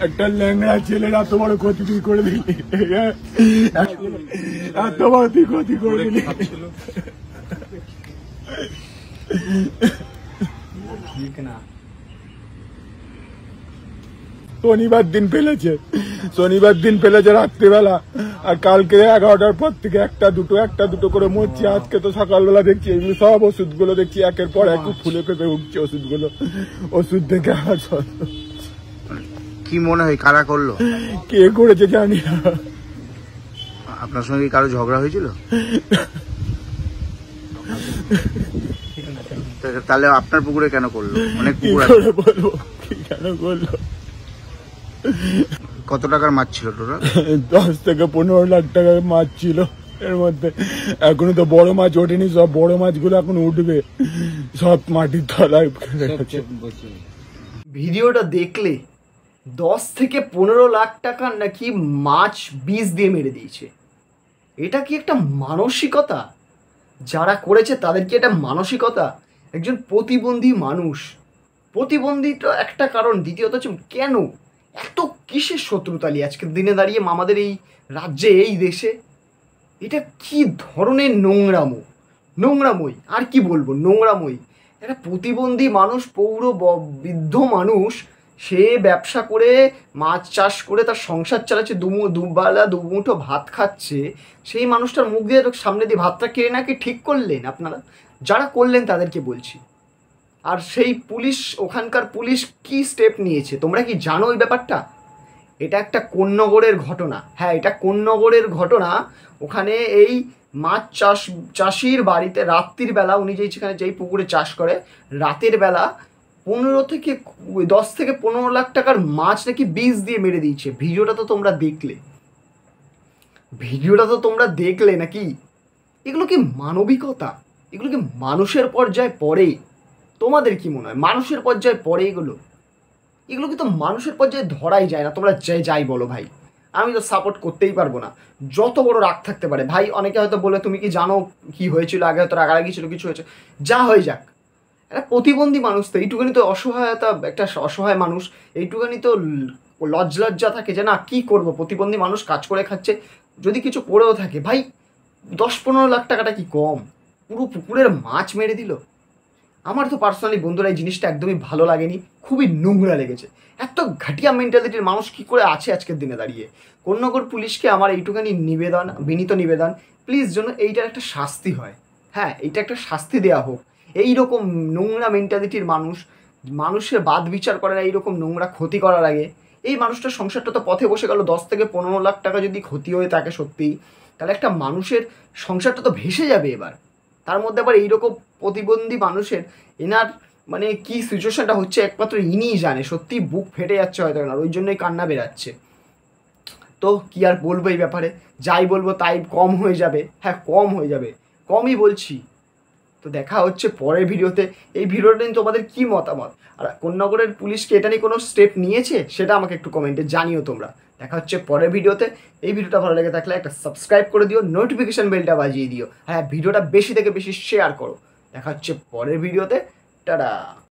একটা ল্যাংড়া ছেলের এত বড় ক্ষতি তুই করে দিলি, এত বড় তুই ক্ষতি করে দিলি। শনিবার দিন ফেলেছে রাত্রিবেলা, আর কালকে 11টার পর থেকে একটা দুটো করে মরছে। আজকে তো সকালবেলা দেখছি এগুলো সব ওষুধগুলো দেখছি একের পর এক ফুলে ফেপে উঠছে ওষুধগুলো। ওষুধ থেকে আমার কি মনে হয় কারা করলো? কে করেছে জানি না। আপনার সঙ্গে কারো ঝগড়া হয়েছিল? তাহলে আপনার পুকুরে কেন করলো? অনেক পুকুর বলবো কি কেন করলো? কত টাকার মাছ ছিল টোটাল? 10 থেকে 15 লাখ টাকার মাছ ছিল এর মধ্যে। এখনো তো বড় মাছ ওঠেনি, সব বড় মাছগুলো এখন উঠবে, সব মাটির তলায়। ভিডিওটা দেখলে 10 থেকে 15 লাখ টাকার নাকি মাছ বীজ দিয়ে মেরে দিয়েছে। এটা কি একটা মানসিকতা? যারা করেছে তাদের কি এটা মানসিকতা? একজন প্রতিবন্ধী মানুষ, প্রতিবন্ধীটা একটা কারণ, দ্বিতীয়ত হচ্ছে কেন এত কিসের শত্রুতালি আজকের দিনে দাঁড়িয়ে আমাদের এই রাজ্যে, এই দেশে? এটা কি ধরনের নোংরাময়, আর কি বলবো, নোংরাময়। একটা প্রতিবন্ধী মানুষ, বৃদ্ধ মানুষ, সে ব্যবসা করে মাছ চাষ করে তার সংসার চালাচ্ছে, দুবেলা দুমুঠো ভাত খাচ্ছে। সেই মানুষটার মুখ দিয়ে সামনে দিয়ে ভাতটা কেড়ে নাকি ঠিক করলেন আপনারা? যারা করলেন তাদেরকে বলছি। আর সেই পুলিশ, ওখানকার পুলিশ কি স্টেপ নিয়েছে তোমরা কি জানো ওই ব্যাপারটা? এটা একটা কোন্নগরের ঘটনা। হ্যাঁ, এটা কোন্নগরের ঘটনা। ওখানে এই মাছ চাষির বাড়িতে রাত্রির বেলা, উনি যেই পুকুরে চাষ করে, রাতের বেলা 10 থেকে 15 লাখ টাকার মাছ নাকি বীজ দিয়ে মেরে দিয়েছে। ভিডিওটা তো তোমরা দেখলে নাকি? এগুলো কি মানবিকতা? এগুলো কি মানুষের পর্যায়ে পড়ে? তোমাদের কি মনে হয় মানুষের পর্যায়ে পড়ে এগুলো? এগুলো কিন্তু মানুষের পর্যায়ে ধরাই যায় না। তোমরা যাই বলো ভাই, আমি তো সাপোর্ট করতেই পারবো না, যত বড় রাগ থাকতে পারে। ভাই অনেকে হয়তো বলে তুমি কি জানো কি হয়েছিল, আগে হয়তো রাগারাগি ছিল, কিছু হয়েছে, যা হয়ে যাক, একটা প্রতিবন্ধী মানুষ তো এইটুখানি তো অসহায়তা, একটা অসহায় মানুষ এইটুখানি তো লজ্জা থাকে যে না কি করব, প্রতিবন্ধী মানুষ কাজ করে খাচ্ছে, যদি কিছু করেও থাকে ভাই 10-15 লাখ টাকাটা কি কম? পুরো পুকুরের মাছ মেরে দিল। আমার তো পার্সোনালি বন্ধুরা এই জিনিসটা একদমই ভালো লাগেনি, খুবই নোংরা লেগেছে। এত ঘাটিয়া মেন্টালিটির মানুষ কি করে আছে আজকের দিনে দাঁড়িয়ে? কোন্নগর পুলিশকে আমার এইটুখানি বিনীত নিবেদন, প্লিজ যেন এইটার একটা শাস্তি হয়। হ্যাঁ, এইটা একটা শাস্তি দেওয়া হোক। এইরকম নোংরা মেন্টালিটির মানুষের বাদ বিচার করে না, এইরকম নোংরা ক্ষতি করার আগে। এই মানুষটার সংসারটা তো পথে বসে গেল। 10 থেকে 15 লাখ টাকা যদি ক্ষতি হয়ে থাকে সত্যিই, তাহলে একটা মানুষের সংসারটা তো ভেসে যাবে এবার। তার মধ্যে আবার এইরকম প্রতিবন্ধী মানুষের, এনার মানে কি সিচুয়েশনটা হচ্ছে একমাত্র ইনিই জানে। সত্যি বুক ফেটে যাচ্ছে হয়তো না, ওই জন্যই কান্না বেরাচ্ছে। তো কি আর বলবো এই ব্যাপারে, যাই বলবো তাই কম হয়ে যাবে। হ্যাঁ, কম হয়ে যাবে, কমই বলছি। তো দেখা হচ্ছে পরের ভিডিওতে। এই ভিডিওটা নিয়ে তোমাদের কী মতামত, আর কোন্নগরের পুলিশকে এটা নিয়ে কোনো স্টেপ নিয়েছে সেটা আমাকে একটু কমেন্টে জানিও তোমরা। দেখা হচ্ছে পরের ভিডিওতে। এই ভিডিওটা ভালো লেগে থাকলে একটা সাবস্ক্রাইব করে দিও, নোটিফিকেশান বেলটা বাজিয়ে দিও। হ্যাঁ, ভিডিওটা বেশি থেকে বেশি শেয়ার করো। দেখা হচ্ছে পরের ভিডিওতে। টাটা।